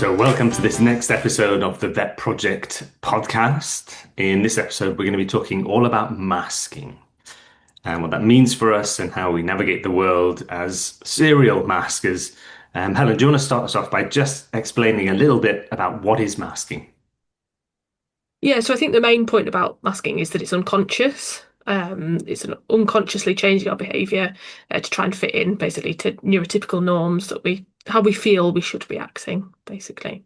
So, welcome to this next episode of the Vet Project podcast. In this episode, we're going to be talking all about masking and what that means for us and how we navigate the world as serial maskers. Helen, do you want to start us off by just explaining a little bit about what is masking? Yeah, so I think the main point about masking is that it's unconscious. It's an unconsciously changing our behaviour to try and fit in, basically, to neurotypical norms that how we feel we should be acting, basically.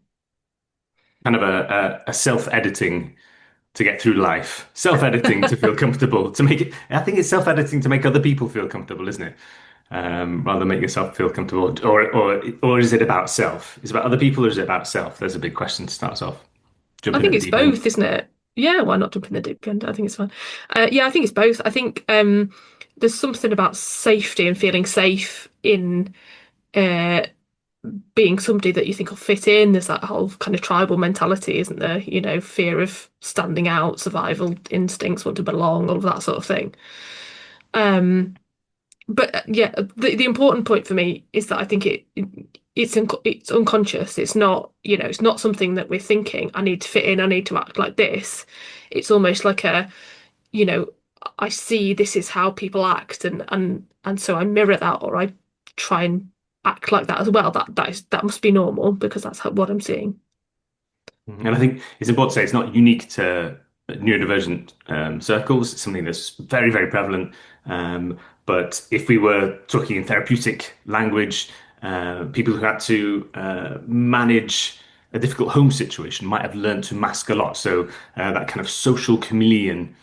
Kind of a self-editing to get through life, self-editing to feel comfortable, to make it. I think it's self-editing to make other people feel comfortable, isn't it? Rather than make yourself feel comfortable, or is it about self? Is it about other people, or is it about self? There's a big question to start us off. I Jumping in think the it's deep end. both, isn't it? Yeah, why not jump in the deep end? I think it's fun. Yeah, I think it's both. I think there's something about safety and feeling safe in uh, being somebody that you think will fit in. There's that whole kind of tribal mentality, isn't there? Fear of standing out, survival instincts, want to belong, all of that sort of thing. Um, but yeah, the important point for me is that I think it's unconscious. It's not, it's not something that we're thinking, I need to fit in, I need to act like this. It's almost like you know, I see this is how people act, and so I mirror that, or I try and act like that as well. That must be normal because that's what I'm seeing. And I think it's important to say it's not unique to neurodivergent circles. It's something that's very, very prevalent. But if we were talking in therapeutic language, people who had to manage a difficult home situation might have learned to mask a lot. So that kind of social chameleon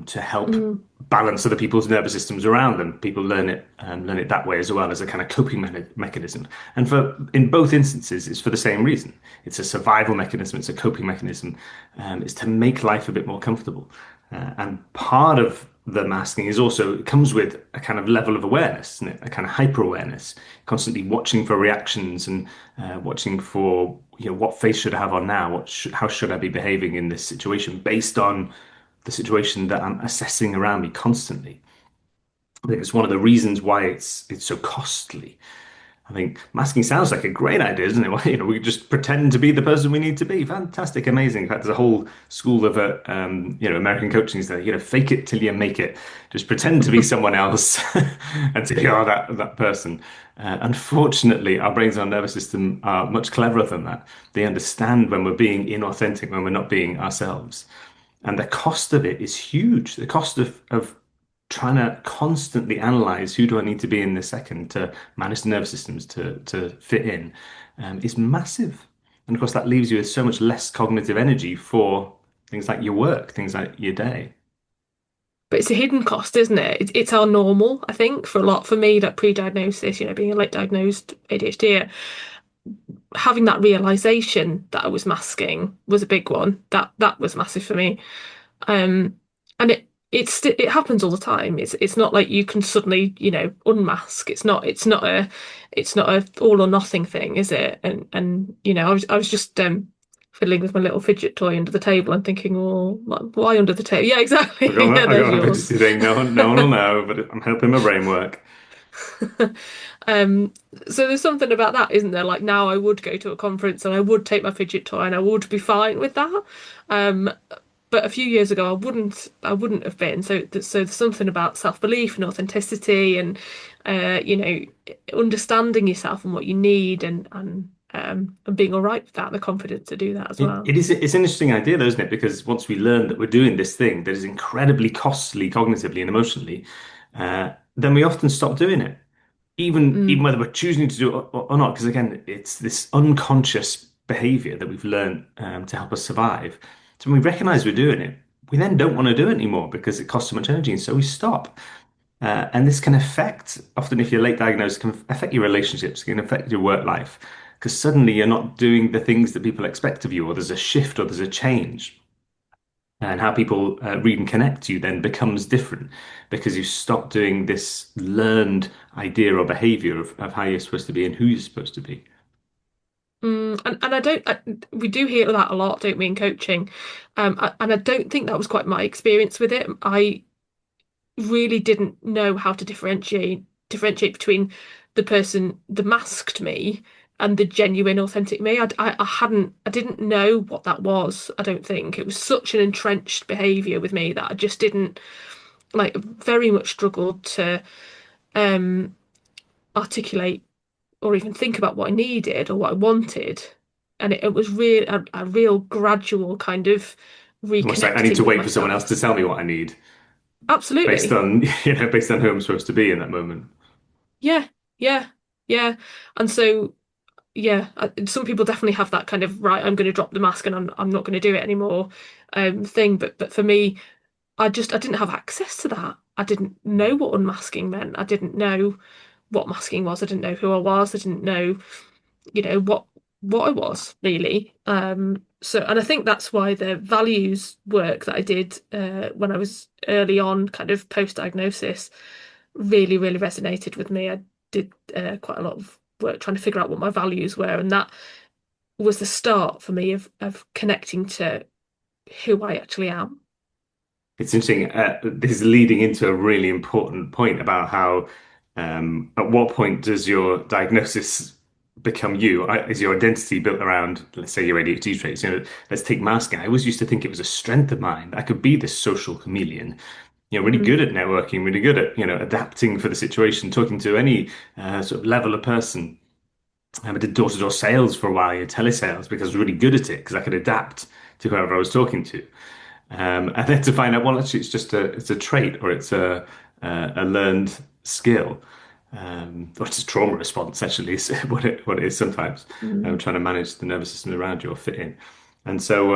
to help Mm. balance other people's nervous systems around them. People learn it that way as well as a kind of coping mechanism. And for in both instances, it's for the same reason. It's a survival mechanism. It's a coping mechanism. It's to make life a bit more comfortable. And part of the masking is also it comes with a kind of level of awareness, isn't it? A kind of hyper awareness, constantly watching for reactions and watching for what face should I have on now? How should I be behaving in this situation based on the situation that I'm assessing around me constantly. I think it's one of the reasons why it's so costly. I think masking sounds like a great idea, doesn't it? Well, we just pretend to be the person we need to be. Fantastic, amazing. In fact, there's a whole school of American coaching that fake it till you make it. Just pretend to be someone else until you are that person. Unfortunately, our brains and our nervous system are much cleverer than that. They understand when we're being inauthentic, when we're not being ourselves. And the cost of it is huge. The cost of trying to constantly analyze who do I need to be in this second to manage the nervous systems to fit in is massive. And of course, that leaves you with so much less cognitive energy for things like your work, things like your day. But it's a hidden cost, isn't it? It's our normal, I think, for a lot. For me, that pre-diagnosis, being a late diagnosed ADHD, having that realization that I was masking was a big one. That was massive for me. Um, and it happens all the time. It's not like you can suddenly, unmask. It's not a all or nothing thing, is it? And I was just fiddling with my little fidget toy under the table and thinking, oh, why under the table? Yeah, exactly. Yeah, I there's got a yours. fidgety thing. No one will know, but I'm helping my brain work. Um, so there's something about that, isn't there? Like now I would go to a conference and I would take my fidget toy and I would be fine with that. Um, but a few years ago I wouldn't have been. So there's something about self-belief and authenticity and uh, you know, understanding yourself and what you need and being all right with that, the confidence to do that as well. It's an interesting idea, though, isn't it? Because once we learn that we're doing this thing that is incredibly costly cognitively and emotionally, then we often stop doing it. Even Mm. whether we're choosing to do it or not, because again, it's this unconscious behavior that we've learned to help us survive. So when we recognize we're doing it, we then don't want to do it anymore because it costs so much energy, and so we stop. And this can affect, often if you're late diagnosed, can affect your relationships, can affect your work life, because suddenly you're not doing the things that people expect of you, or there's a shift, or there's a change. And how people read and connect to you then becomes different because you stop doing this learned idea or behavior of how you're supposed to be and who you're supposed to be. And we do hear that a lot, don't we, in coaching? And I don't think that was quite my experience with it. I really didn't know how to differentiate between the person, the masked me, and the genuine, authentic me. I didn't know what that was. I don't think it was such an entrenched behavior with me that I just didn't like very much struggled to um articulate or even think about what I needed or what I wanted. And it was real a real gradual kind of Almost like I need reconnecting to with wait for someone else to myself. tell me what I need based Absolutely. on, based on who I'm supposed to be in that moment. Yeah, yeah, yeah. And so, yeah, some people definitely have that kind of right, I'm going to drop the mask and I'm not going to do it anymore thing. But for me, I didn't have access to that. I didn't know what unmasking meant. I didn't know what masking was. I didn't know who I was. I didn't know, what I was really. So and I think that's why the values work that I did when I was early on, kind of post-diagnosis, really, really resonated with me. I did quite a lot of work trying to figure out what my values were, and that was the start for me of connecting to who I actually am. It's interesting. This is leading into a really important point about how, at what point does your diagnosis become you? Is your identity built around, let's say, your ADHD traits? Let's take masking. I always used to think it was a strength of mine. I could be this social chameleon, really Mm, good at networking, really good at, adapting for the situation, talking to any sort of level of person. I did door-to-door sales for a while, telesales, because I was really good at it because I could adapt to whoever I was talking to. And then to find out, well, actually, it's a trait or it's a learned skill, or it's a trauma response. Actually, is what it is sometimes. mm. Trying to manage the nervous system around you or fit in, and so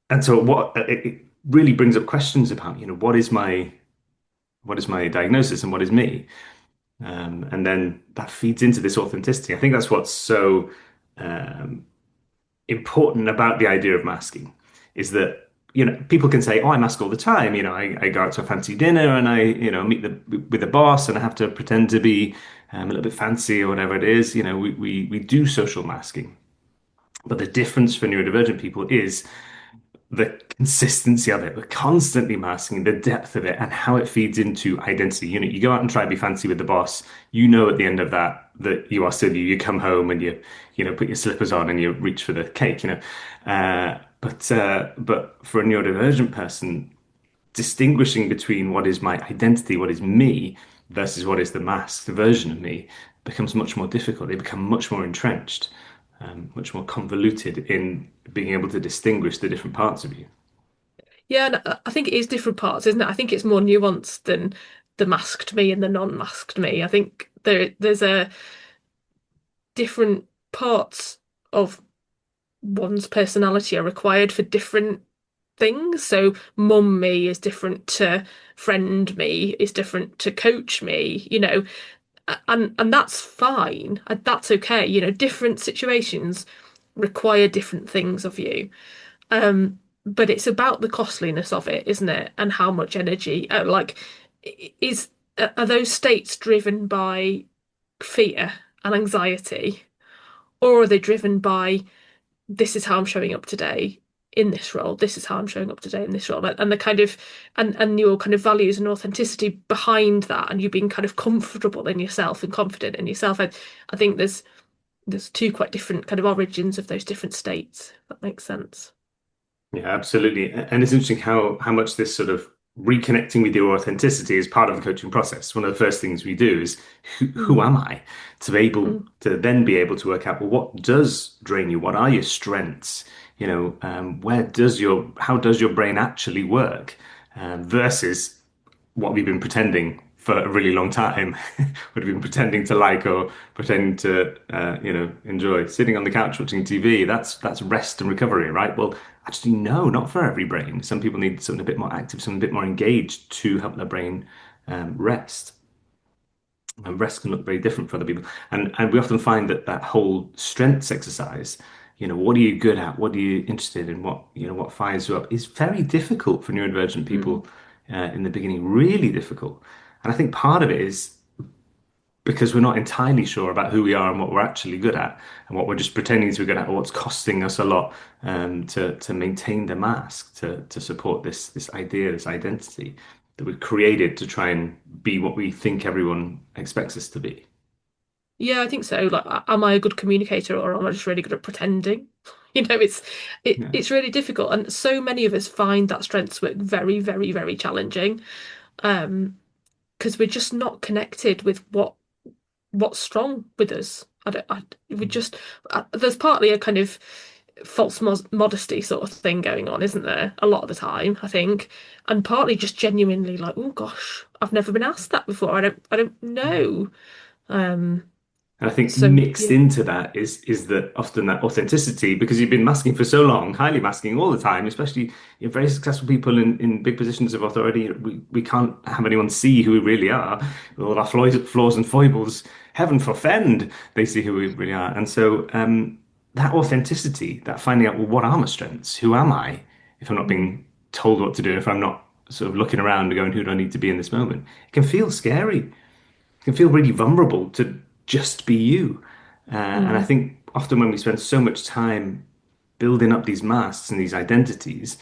what it really brings up questions about, what is my diagnosis and what is me, and then that feeds into this authenticity. I think that's what's so important about the idea of masking is that people can say, "Oh, I mask all the time." I go out to a fancy dinner and I meet with the boss and I have to pretend to be a little bit fancy or whatever it is. We do social masking, but the difference for neurodivergent people is the consistency of it, the constantly masking, the depth of it, and how it feeds into identity. You go out and try to be fancy with the boss. At the end of that you are still you. You come home and you put your slippers on and you reach for the cake. But for a neurodivergent person, distinguishing between what is my identity, what is me, versus what is the masked version of me, becomes much more difficult. They become much more entrenched, much more convoluted in being able to distinguish the different parts of you. Yeah, and I think it is different parts, isn't it? I think it's more nuanced than the masked me and the non-masked me. I think there's a different parts of one's personality are required for different things. So mum me is different to friend me, is different to coach me, and that's fine. That's okay. Different situations require different things of you. But it's about the costliness of it, isn't it? And how much energy, is are those states driven by fear and anxiety, or are they driven by this is how I'm showing up today in this role. This is how I'm showing up today in this role, and the kind of and your kind of values and authenticity behind that, and you being kind of comfortable in yourself and confident in yourself. I think there's two quite different kind of origins of those different states. If that makes sense. Yeah, absolutely. And it's interesting how much this sort of reconnecting with your authenticity is part of the coaching process. One of the first things we do is who Mm, am I? To be able mm, to then be able to work out, well, what does drain you? What are your strengths? How does your brain actually work? Versus what we've been pretending for a really long time. What we've been pretending to like or pretending to, enjoy. Sitting on the couch watching TV, that's rest and recovery, right? Well, actually, no, not for every brain. Some people need something a bit more active, something a bit more engaged to help their brain rest. And rest can look very different for other people. And we often find that whole strengths exercise, what are you good at? What are you interested in? What fires you up is very difficult for neurodivergent mm. people in the beginning, really difficult. And I think part of it is because we're not entirely sure about who we are and what we're actually good at and what we're just pretending to be good at or what's costing us a lot to maintain the mask to support this idea, this identity that we've created to try and be what we think everyone expects us to be. Yeah, I think so. Like, am I a good communicator or am I just really good at pretending? Yeah. It's really difficult, and so many of us find that strengths work very, very, very challenging. Because we're just not connected with what's strong with us. I don't. We just there's partly a kind of false modesty sort of thing going on, isn't there? A lot of the time, I think, and partly just genuinely like, oh gosh, I've never been asked that before. I don't know. Um. And I think So mixed yeah. into that is that often that authenticity, because you've been masking for so long, highly masking all the time, especially very successful people in big positions of authority. We can't have anyone see who we really are. With all our flaws and foibles, heaven forfend, they see who we really are. And so that authenticity, that finding out, well, what are my strengths? Who am I? If I'm not Mm, being told what to do, if I'm not sort of looking around and going, who do I need to be in this moment? It can feel scary, can feel really vulnerable to just be you. And I mm. think often when we spend so much time building up these masks and these identities,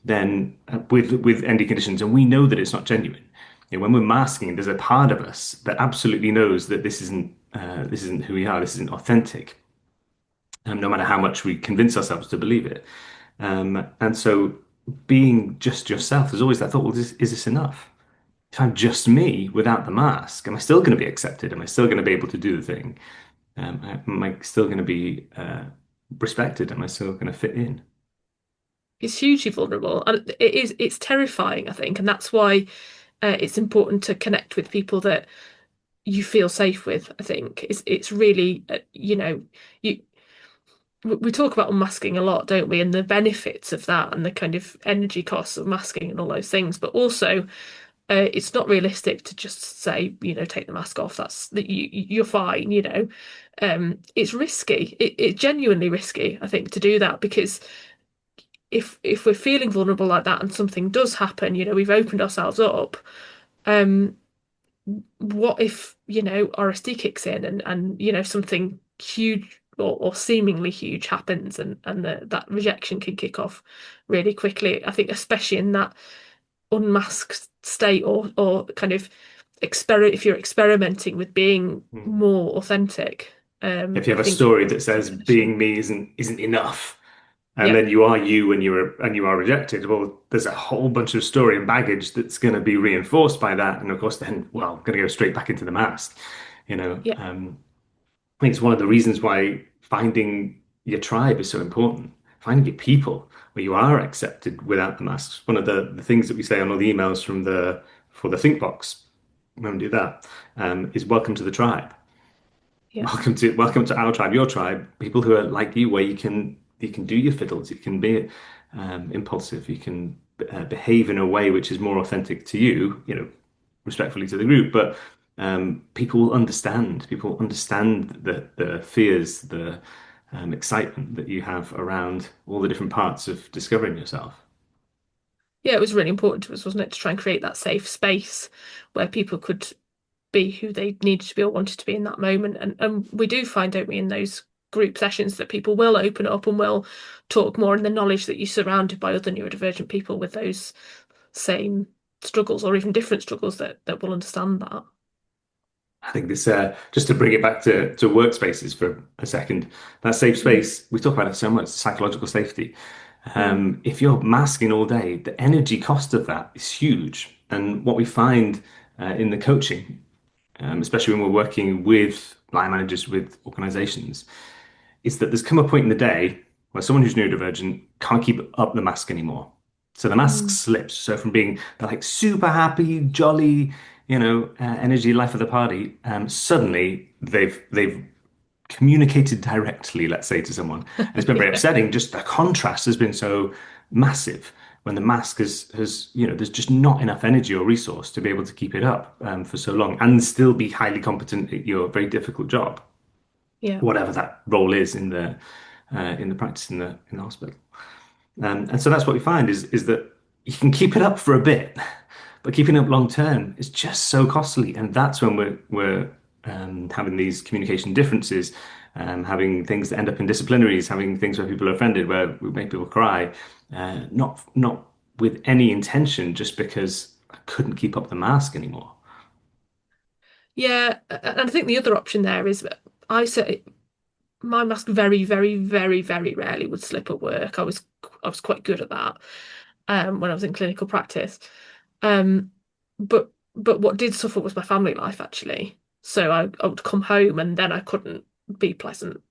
then with ND conditions, and we know that it's not genuine. You know, when we're masking, there's a part of us that absolutely knows that this isn't who we are. This isn't authentic. No matter how much we convince ourselves to believe it. And so, being just yourself, there's always that thought: well, is this enough? If I'm just me without the mask, am I still going to be accepted? Am I still going to be able to do the thing? Am I still going to be respected? Am I still going to fit in? It's hugely vulnerable, and it's terrifying, I think, and that's why it's important to connect with people that you feel safe with. I think it's really you we talk about unmasking a lot, don't we? And the benefits of that and the kind of energy costs of masking and all those things. But also, it's not realistic to just say, take the mask off. That's that you're fine. It's risky. It's genuinely risky, I think, to do that because if we're feeling vulnerable like that and something does happen, we've opened ourselves up. Um, what if RSD kicks in and something huge or seemingly huge happens and that rejection can kick off really quickly. I think especially in that unmasked state or kind of if you're experimenting with being Hmm. more authentic. If you I have a think story that it's says especially being me isn't enough, and yeah, then you are you and you are rejected, well, there's a whole bunch of story and baggage that's going to be reinforced by that, and of course, then well, going to go straight back into the mask. You know, yeah, I think it's one of the reasons why finding your tribe is so important. Finding your people where you are accepted without the masks. One of the things that we say on all the emails from the for the think box when we do that is welcome to the tribe. yeah. Welcome to our tribe, your tribe. People who are like you, where you can do your fiddles, you can be impulsive, you can behave in a way which is more authentic to you. You know, respectfully to the group, but people will understand. People understand the fears, the excitement that you have around all the different parts of discovering yourself. Yeah, it was really important to us, wasn't it, to try and create that safe space where people could be who they needed to be or wanted to be in that moment. And we do find, don't we, in those group sessions that people will open up and will talk more in the knowledge that you're surrounded by other neurodivergent people with those same struggles or even different struggles that will understand that. I think this just to bring it back to workspaces for a second, that safe Mm, space, we talk about it so much, psychological safety. mm, If you're masking all day, the energy cost of that is huge. And what we find in the coaching, especially when we're working with line managers, with organizations, is that there's come a point in the day where someone who's neurodivergent can't keep up the mask anymore. So the mask mm. slips. So from being the like super happy, jolly, energy, life of the party, suddenly they've communicated directly, let's say, to someone. And it's been very Yeah, upsetting. Just the contrast has been so massive when the mask has there's just not enough energy or resource to be able to keep it up for so long and still be highly competent at your very difficult job, yeah. whatever that role is in the practice in the hospital. And so that's what we find is that you can keep it up for a bit, but keeping it up long term is just so costly. And that's when we're having these communication differences, having things that end up in disciplinaries, having things where people are offended, where we make people cry, not with any intention, just because I couldn't keep up the mask anymore. Yeah, and I think the other option there is I say my mask very, very, very, very rarely would slip at work. I was quite good at that when I was in clinical practice. Um, but what did suffer was my family life actually. So I would come home and then I couldn't be pleasant.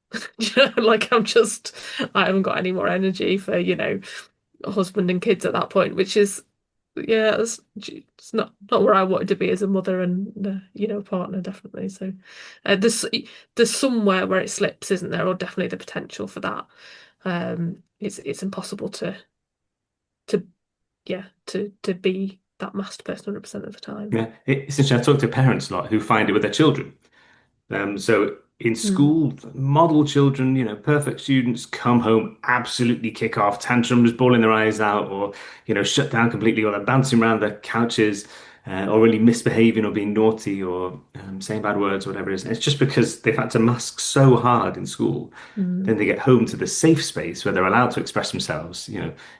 Like I haven't got any more energy for, husband and kids at that point, which is yeah, it's not where I wanted to be as a mother and partner definitely. So there's somewhere where it slips, isn't there? Or definitely the potential for that. It's impossible to to be that masked person 100% of the time. Yeah, it's interesting. I talk to parents a lot who find it with their children. So in Mm, school, model children, perfect students come home, absolutely kick off, tantrums, bawling their eyes out, or shut down completely, or they're bouncing around their couches, or really misbehaving, or being naughty, or saying bad words, or whatever it is. And it's just because they've had to mask so hard in school. mm. Then they get home to the safe space where they're allowed to express themselves.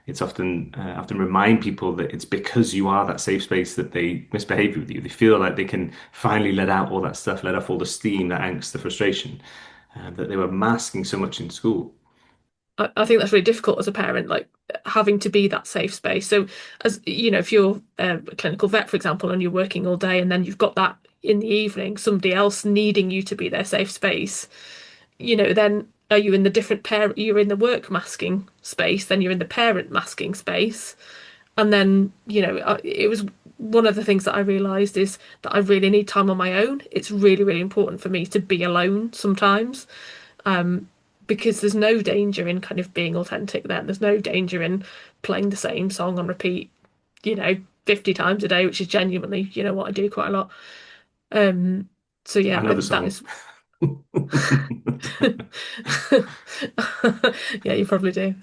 It's often remind people that it's because you are that safe space that they misbehave with you. They feel like they can finally let out all that stuff, let off all the steam, that angst, the frustration that they were masking so much in school. I think that's really difficult as a parent, like having to be that safe space. So, as you know, if you're a clinical vet, for example, and you're working all day, and then you've got that in the evening, somebody else needing you to be their safe space, then are you in the different parent? You're in the work masking space, then you're in the parent masking space, and then it was one of the things that I realised is that I really need time on my own. It's really, really important for me to be alone sometimes because there's no danger in kind of being authentic then. There's no danger in playing the same song on repeat, 50 times a day, which is genuinely, what I do quite a lot. Um, so I yeah, know the that song. is yeah, you probably do.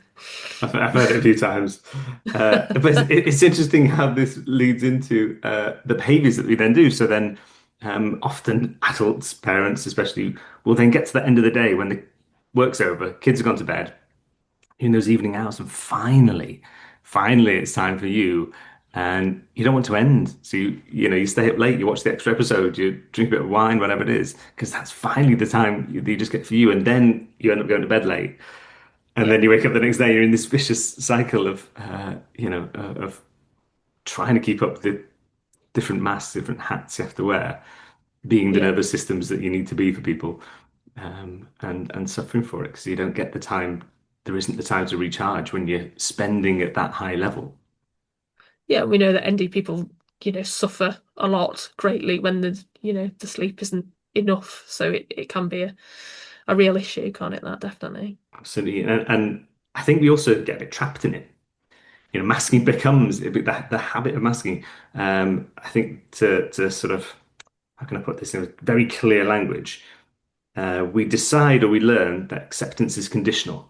I've heard it a few times. But it's interesting how this leads into the behaviors that we then do. So then, often adults, parents especially, will then get to the end of the day when the work's over, kids have gone to bed, in those evening hours, and finally, it's time for you. And you don't want to end. So you stay up late, you watch the extra episode, you drink a bit of wine, whatever it is, because that's finally the time that you just get for you. And then you end up going to bed late. And Yeah, then you wake up the next day, you're in this vicious cycle of trying to keep up the different masks, different hats you have to wear, being the yeah. nervous systems that you need to be for people, and suffering for it because you don't get the time. There isn't the time to recharge when you're spending at that high level. Yeah, we know that ND people, suffer a lot greatly when the sleep isn't enough. So it can be a real issue, can't it? That definitely. Absolutely, and I think we also get a bit trapped in it. Masking becomes the habit of masking. I think to sort of how can I put this in very clear language? We decide or we learn that acceptance is conditional.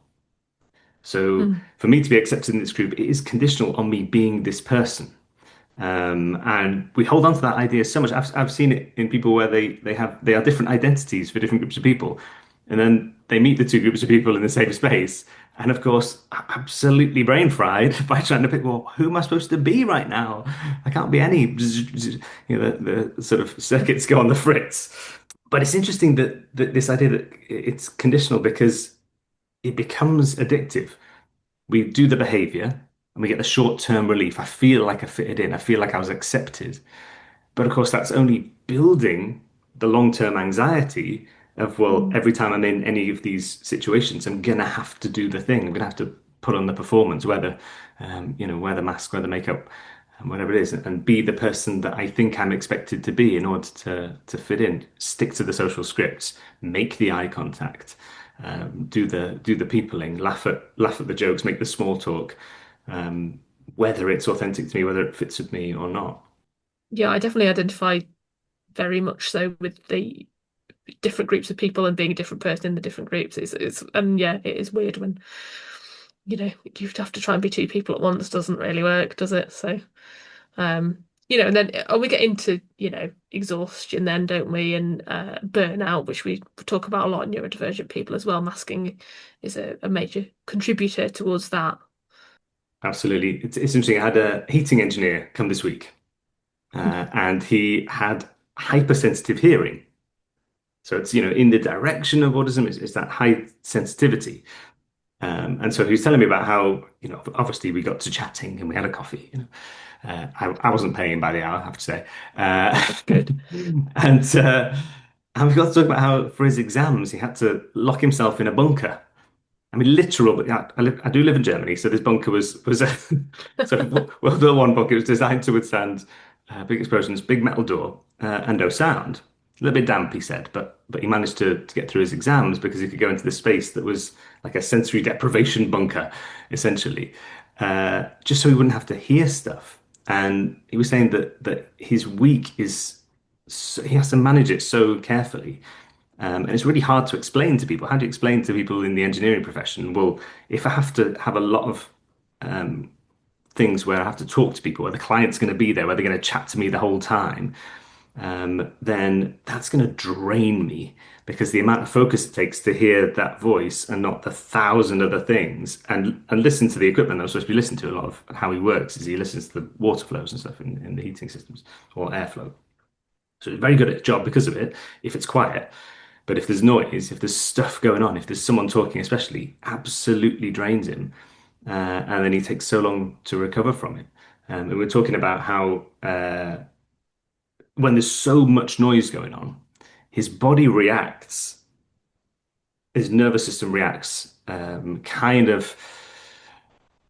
So Mm, for me to be accepted in this group, it is conditional on me being this person. And we hold on to that idea so much. I've seen it in people where they are different identities for different groups of people, and then they meet the two groups of people in the same space, and of course, absolutely brain fried by trying to pick, well, who am I supposed to be right now? I can't be any. The sort of circuits go on the fritz. But it's interesting that this idea that it's conditional because it becomes addictive. We do the behavior and we get the short-term relief. I feel like I fitted in. I feel like I was accepted. But of course, that's only building the long-term anxiety of, well, mm. every time I'm in any of these situations, I'm gonna have to do the thing. I'm gonna have to put on the performance, wear the mask, wear the makeup, and whatever it is, and be the person that I think I'm expected to be in order to fit in. Stick to the social scripts, make the eye contact, do the peopling, laugh at the jokes, make the small talk, um, whether it's authentic to me, whether it fits with me or not. Yeah, I definitely identify very much so with the different groups of people and being a different person in the different groups. It's and yeah, it is weird when you have to try and be two people at once. Doesn't really work, does it? So and then we get into exhaustion then, don't we? And burnout, which we talk about a lot in neurodivergent people as well. Masking is a major contributor towards that. Absolutely. It's interesting. I had a heating engineer come this week, and he had hypersensitive hearing. So it's, in the direction of autism is that high sensitivity. And so he was telling me about how, obviously we got to chatting and we had a coffee. I wasn't paying by the hour, I have to say. That's good. And and we got to talk about how for his exams he had to lock himself in a bunker. I mean, literal, but yeah, I do live in Germany, so this bunker was a so World War One bunker. It was designed to withstand big explosions, big metal door, and no sound. A little bit damp, he said, but he managed to get through his exams because he could go into this space that was like a sensory deprivation bunker, essentially, just so he wouldn't have to hear stuff. And he was saying that his week is he has to manage it so carefully. And it's really hard to explain to people. How do you explain to people in the engineering profession? Well, if I have to have a lot of things where I have to talk to people, where the client's going to be there, where they're going to chat to me the whole time, then that's going to drain me because the amount of focus it takes to hear that voice and not the thousand other things and listen to the equipment I'm supposed to be listening to. A lot of how he works is he listens to the water flows and stuff in the heating systems or airflow. So he's very good at his job because of it, if it's quiet. But if there's noise, if there's stuff going on, if there's someone talking, especially, absolutely drains him. And then he takes so long to recover from it. And we're talking about how when there's so much noise going on, his body reacts, his nervous system reacts kind of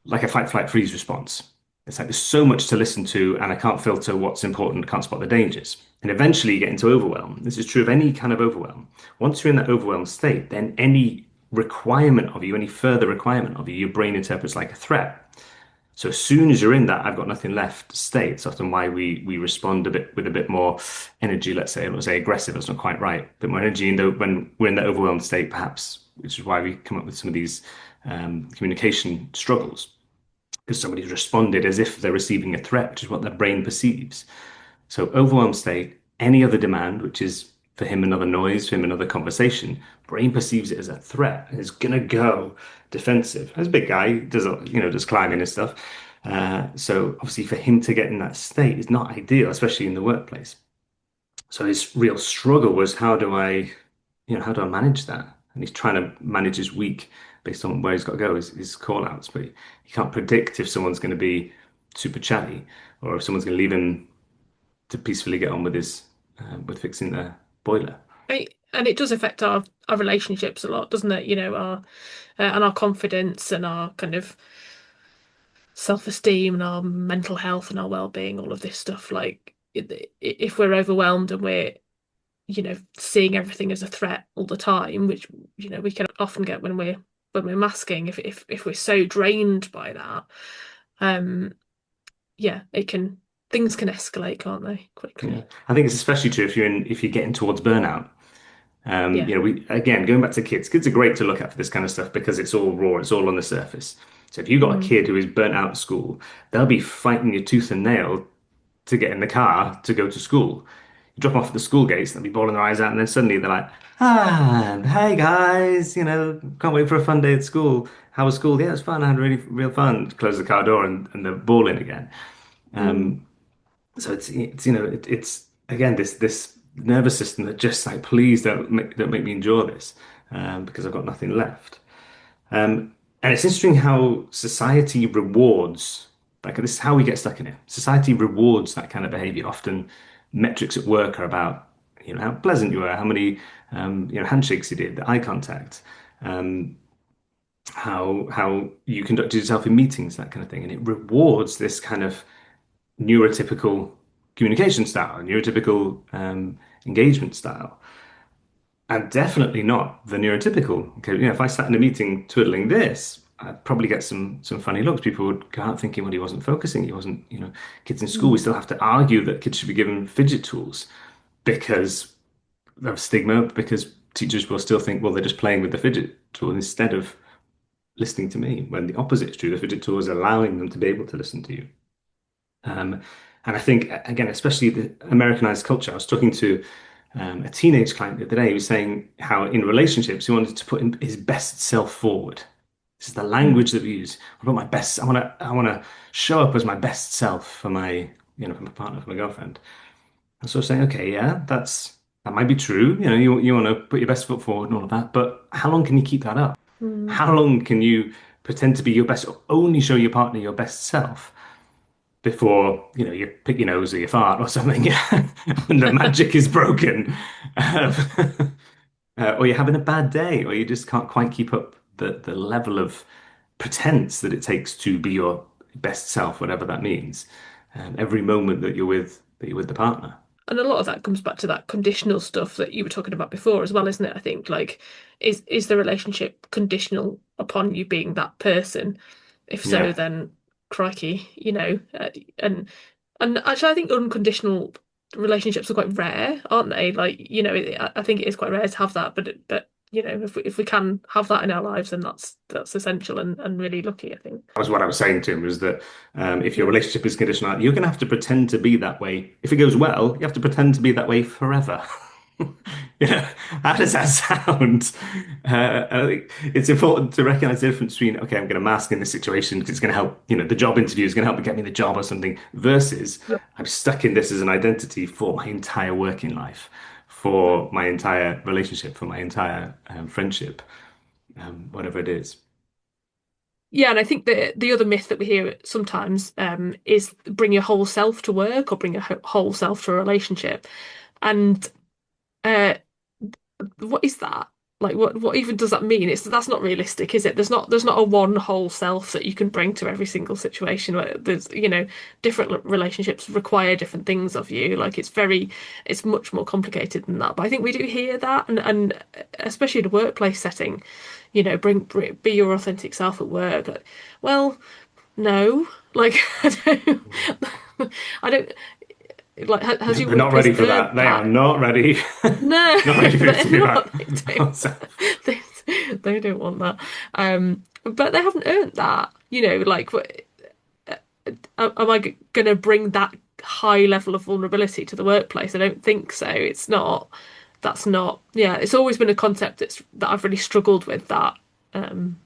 like a fight, flight, freeze response. It's like there's so much to listen to, and I can't filter what's important, can't spot the dangers. And eventually you get into overwhelm. This is true of any kind of overwhelm. Once you're in that overwhelmed state, then any requirement of you, any further requirement of you, your brain interprets like a threat. So as soon as you're in that, I've got nothing left state, it's often why we respond a bit with a bit more energy, let's say. I don't say aggressive, that's not quite right. A bit more energy when we're in that overwhelmed state, perhaps, which is why we come up with some of these communication struggles because somebody's responded as if they're receiving a threat, which is what their brain perceives. So overwhelmed state, any other demand, which is for him another noise, for him another conversation, brain perceives it as a threat and is gonna go defensive. As a big guy, he does does climbing and stuff. So obviously for him to get in that state is not ideal, especially in the workplace. So his real struggle was how do I manage that? And he's trying to manage his week based on where he's got to go, his call outs, but he can't predict if someone's going to be super chatty or if someone's going to leave him to peacefully get on with his with fixing the boiler. And it does affect our relationships a lot, doesn't it? Our and our confidence and our kind of self-esteem and our mental health and our well-being, all of this stuff. Like if we're overwhelmed and we're, seeing everything as a threat all the time, which, we can often get when we're masking, if we're so drained by that, um, yeah, things can escalate, can't they, Yeah, quickly? I think it's especially true if you're getting towards burnout. Yeah. We again going back to kids. Kids are great to look at for this kind of stuff because it's all raw, it's all on the surface. So if you've got a Mm, kid who is burnt out at school, they'll be fighting you tooth and nail to get in the car to go to school. You drop them off at the school gates, they'll be bawling their eyes out, and then suddenly they're like, hey guys, can't wait for a fun day at school. How was school? Yeah, it was fun. I had really real fun. Close the car door and they're bawling again. mm. So it's again this nervous system that just like please don't make me endure this because I've got nothing left. And it's interesting how society rewards, like this is how we get stuck in it. Society rewards that kind of behavior. Often metrics at work are about, how pleasant you were, how many, handshakes you did, the eye contact, how you conducted yourself in meetings, that kind of thing. And it rewards this kind of neurotypical communication style, neurotypical engagement style. And definitely not the neurotypical. Okay, if I sat in a meeting twiddling this, I'd probably get some funny looks. People would go out thinking, well, he wasn't focusing. He wasn't, kids in school, we Mm. still have to argue that kids should be given fidget tools because of stigma, because teachers will still think, well, they're just playing with the fidget tool instead of listening to me, when the opposite is true. The fidget tool is allowing them to be able to listen to you. Um, and I think, again, especially the Americanized culture, I was talking to a teenage client the other day who was saying how in relationships he wanted to put his best self forward. This is the Mm. language that we use. I put my best. I want to show up as my best self for my, for my partner, for my girlfriend. And so saying, okay, yeah, that might be true. You know, you want to put your best foot forward and all of that, but how long can you keep that up? Mm. How long can you pretend to be your best, only show your partner your best self before, you pick your nose or you fart or something, and the magic is broken? Um, or you're having a bad day, or you just can't quite keep up the level of pretense that it takes to be your best self, whatever that means. Every moment that you're with the partner. And a lot of that comes back to that conditional stuff that you were talking about before as well, isn't it? I think like is the relationship conditional upon you being that person? If so, Yeah. then crikey, and actually I think unconditional relationships are quite rare, aren't they? Like, I think it is quite rare to have that, but if we can have that in our lives, then that's essential and really lucky, I think. That was what I was saying to him, was that if your Yeah. relationship is conditional, you're going to have to pretend to be that way. If it goes well, you have to pretend to be that way forever. You know, how does that sound? I think it's important to recognize the difference between, okay, I'm going to mask in this situation because it's going to help, the job interview is going to help me get me the job or something, versus Yeah. I'm stuck in this as an identity for my entire working life, for my entire relationship, for my entire friendship, whatever it is. Yeah, and I think the other myth that we hear sometimes is bring your whole self to work or bring your whole self to a relationship. And uh, what is that? Like, what even does that mean? That's not realistic, is it? There's not a one whole self that you can bring to every single situation. Where there's different relationships require different things of you. Like it's much more complicated than that. But I think we do hear that, and especially in a workplace setting, bring be your authentic self at work. Like, well, no, like I don't like. Has your They're not workplace ready for earned that. They are that? not ready. No, Not ready for it they're to be not. that. They don't. They don't want that. But they haven't earned that. Like, am I going to bring that high level of vulnerability to the workplace? I don't think so. It's not. That's not. Yeah, it's always been a concept that I've really struggled with. That. Um,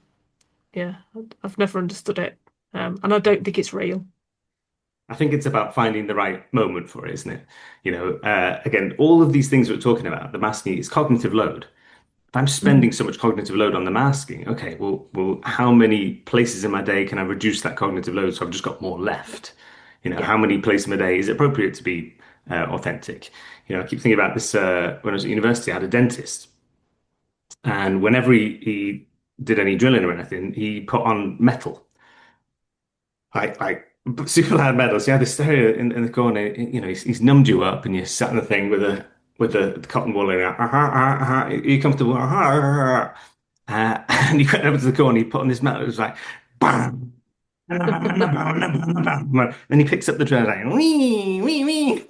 yeah, I've never understood it, and I don't think it's real. I think it's about finding the right moment for it, isn't it? Again, all of these things we're talking about, the masking is cognitive load. If I'm spending Mm, so much cognitive load on the masking, okay, well, how many places in my day can I reduce that cognitive load so I've just got more left? yeah. How many places in my day is it appropriate to be authentic? I keep thinking about this when I was at university. I had a dentist, and whenever he did any drilling or anything, he put on metal. Like super loud metals. You had the stereo in the corner. He's numbed you up, and you sat in the thing with the cotton wool in it. Are you comfortable? And he went over to the corner. He put on this metal. It was like, bam. Then he picks up the drill like, wee, wee, wee.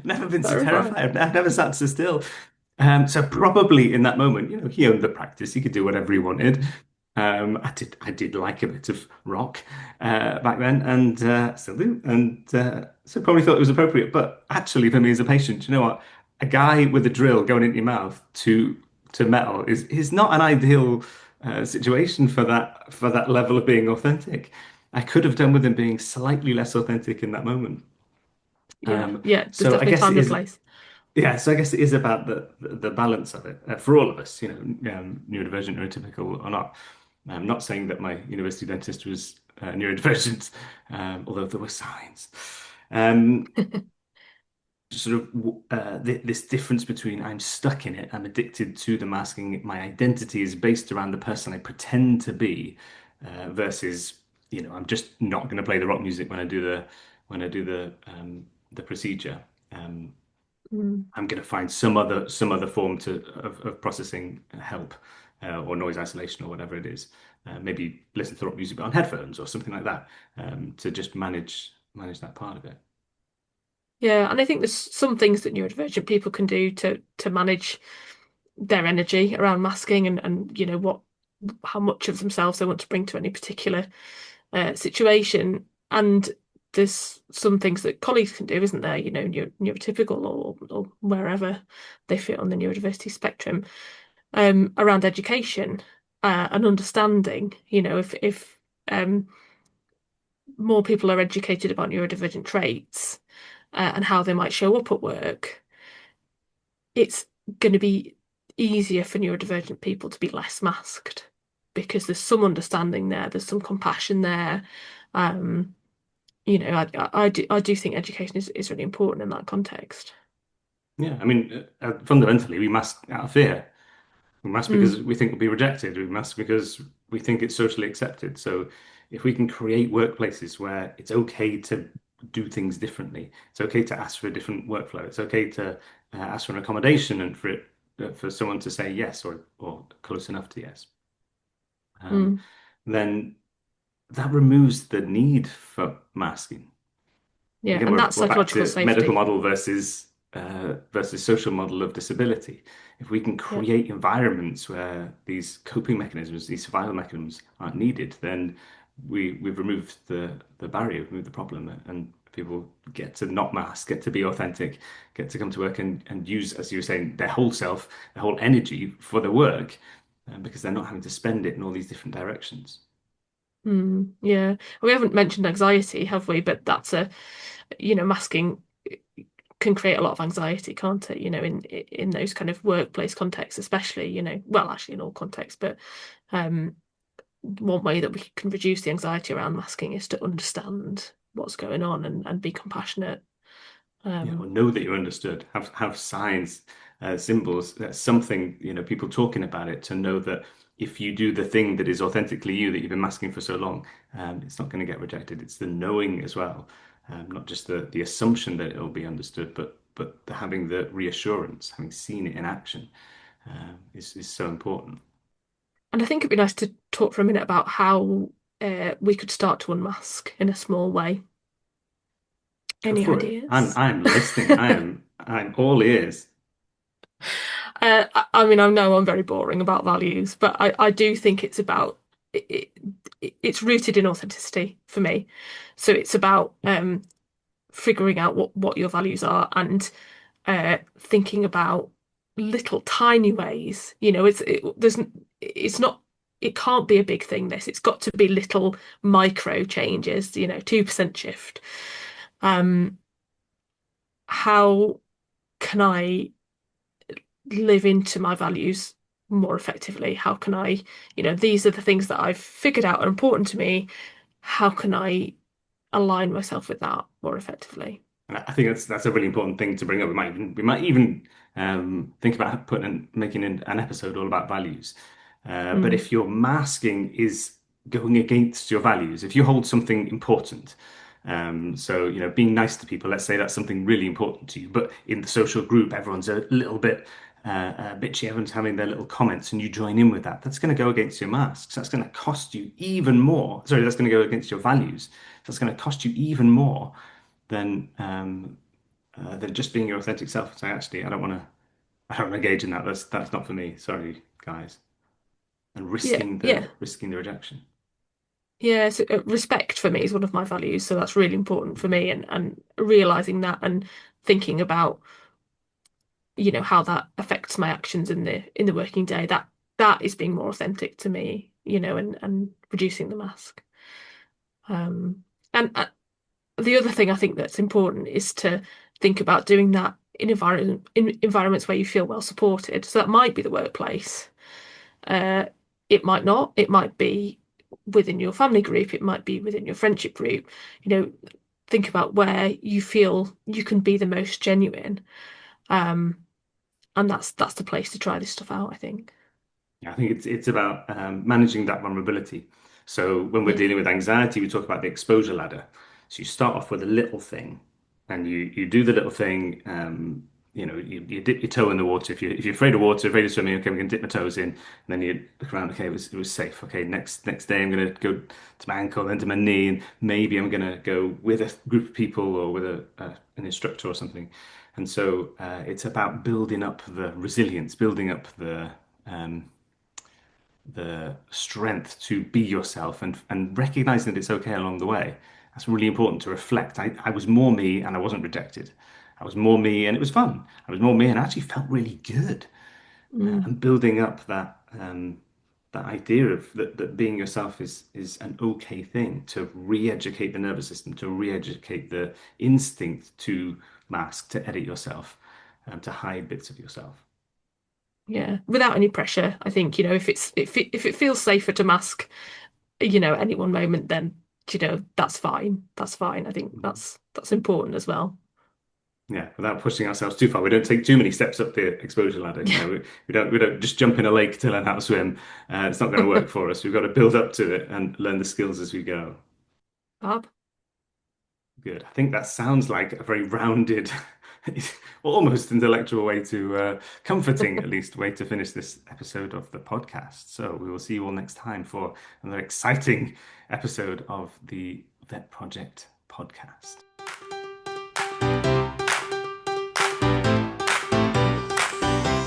Never been so Terrifying. terrified. I've never sat so still. So probably in that moment, he owned the practice. He could do whatever he wanted. I did like a bit of rock back then, and still do, and so probably thought it was appropriate. But actually, for me as a patient, you know what? A guy with a drill going into your mouth to metal is not an ideal situation for that level of being authentic. I could have done with him being slightly less authentic in that moment. Yeah, yeah. There's So I definitely guess time it and is. place. Yeah, so I guess it is about the balance of it for all of us, neurodivergent, neurotypical or not. I'm not saying that my university dentist was neurodivergent, although there were signs. Um, sort of this difference between I'm stuck in it, I'm addicted to the masking, my identity is based around the person I pretend to be, versus, I'm just not going to play the rock music when I do the procedure. Um, Mm. I'm going to find some other form of processing help, or noise isolation or whatever it is. Maybe listen to rock music on headphones or something like that, to just manage that part of it. Yeah, and I think there's some things that neurodivergent people can do to manage their energy around masking and what how much of themselves they want to bring to any particular situation. And there's some things that colleagues can do, isn't there? Neurotypical or wherever they fit on the neurodiversity spectrum, around education and understanding. If more people are educated about neurodivergent traits, and how they might show up at work, it's going to be easier for neurodivergent people to be less masked because there's some understanding there, there's some compassion there. Um, I do think education is really important in that context. Yeah, I mean, fundamentally, we mask out of fear. We mask Mm, because we think we'll be rejected. We mask because we think it's socially accepted. So if we can create workplaces where it's okay to do things differently, it's okay to ask for a different workflow. It's okay to ask for an accommodation and for it for someone to say yes or close enough to yes. Um, mm, then that removes the need for masking. yeah, Again, and we're that's back psychological to medical safety. model versus social model of disability. If we can Yeah. create environments where these coping mechanisms, these survival mechanisms aren't needed, then we've removed the barrier, removed the problem, and people get to not mask, get to be authentic, get to come to work and use, as you were saying, their whole self, their whole energy for their work, because they're not having to spend it in all these different directions. Yeah. We haven't mentioned anxiety, have we? But masking can create a lot of anxiety, can't it? In those kind of workplace contexts, especially, well, actually in all contexts, but um, one way that we can reduce the anxiety around masking is to understand what's going on and be compassionate. Yeah, or Um, know that you're understood. Have signs, symbols, something, people talking about it to know that if you do the thing that is authentically you that you've been masking for so long, it's not going to get rejected. It's the knowing as well, not just the assumption that it'll be understood, but having the reassurance, having seen it in action, is so important. and I think it'd be nice to talk for a minute about how we could start to unmask in a small way. Go Any for it. I'm ideas? I'm listening. I'm all ears. I mean, I know I'm very boring about values, but I do think it's rooted in authenticity for me. So it's about figuring out what your values are and thinking about little tiny ways. It's not it can't be a big thing. It's got to be little micro changes. 2% shift. Um, how can I live into my values more effectively? How can these are the things that I've figured out are important to me. How can I align myself with that more effectively? And I think that's a really important thing to bring up. We might even think about making an episode all about values. But Mm, if your masking is going against your values, if you hold something important, so being nice to people, let's say that's something really important to you, but in the social group, everyone's a little bit bitchy, everyone's having their little comments, and you join in with that. That's going to go against your masks. That's going to cost you even more. Sorry, that's going to go against your values. That's going to cost you even more than just being your authentic self and say, actually, I don't want to engage in that. That's not for me. Sorry, guys. And yeah, yeah, risking the rejection. yeah. So, respect for me is one of my values, so that's really important for me, and realizing that and thinking about how that affects my actions in the working day. That is being more authentic to me, and reducing the mask. Um, and the other thing I think that's important is to think about doing that in environments where you feel well supported. So that might be the workplace. Uh, it might not. It might be within your family group. It might be within your friendship group. You know, think about where you feel you can be the most genuine. Um, and that's the place to try this stuff out, I think. Yeah, I think it's about managing that vulnerability. So when we're Yeah. dealing with anxiety, we talk about the exposure ladder. So you start off with a little thing, and you do the little thing. You dip your toe in the water. If you're afraid of water, afraid of swimming, okay, we can dip my toes in. And then you look around. Okay, it was safe. Okay, next day I'm gonna go to my ankle, then to my knee, and maybe I'm gonna go with a group of people or with an instructor or something. And so it's about building up the resilience, building up um, the strength to be yourself and recognizing that it's okay along the way. That's really important to reflect. I was more me and I wasn't rejected. I was more me and it was fun. I was more me and I actually felt really good. Mm. And building up that idea of that being yourself is an okay thing to re-educate the nervous system, to re-educate the instinct to mask, to edit yourself, to hide bits of yourself. Yeah, without any pressure. I think, if it feels safer to mask, any one moment, then that's fine. That's fine. I think Mhm. that's important as well. Yeah, without pushing ourselves too far. We don't take too many steps up the exposure ladder. We don't just jump in a lake to learn how to swim. It's not going to work for us. We've got to build up to it and learn the skills as we go. Fab. Good. I think that sounds like a very rounded, almost intellectual way to, comforting at least, way to finish this episode of the podcast. So we will see you all next time for another exciting episode of the Vet Project podcast.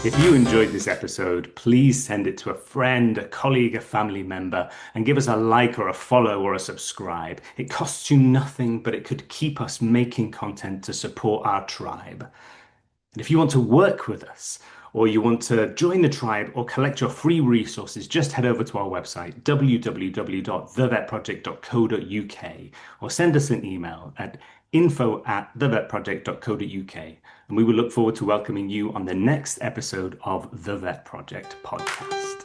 If you enjoyed this episode, please send it to a friend, a colleague, a family member, and give us a like or a follow or a subscribe. It costs you nothing, but it could keep us making content to support our tribe. And if you want to work with us, or you want to join the tribe or collect your free resources, just head over to our website, www.thevetproject.co.uk, or send us an email at info@thevetproject.co.uk. And we will look forward to welcoming you on the next episode of The Vet Project podcast.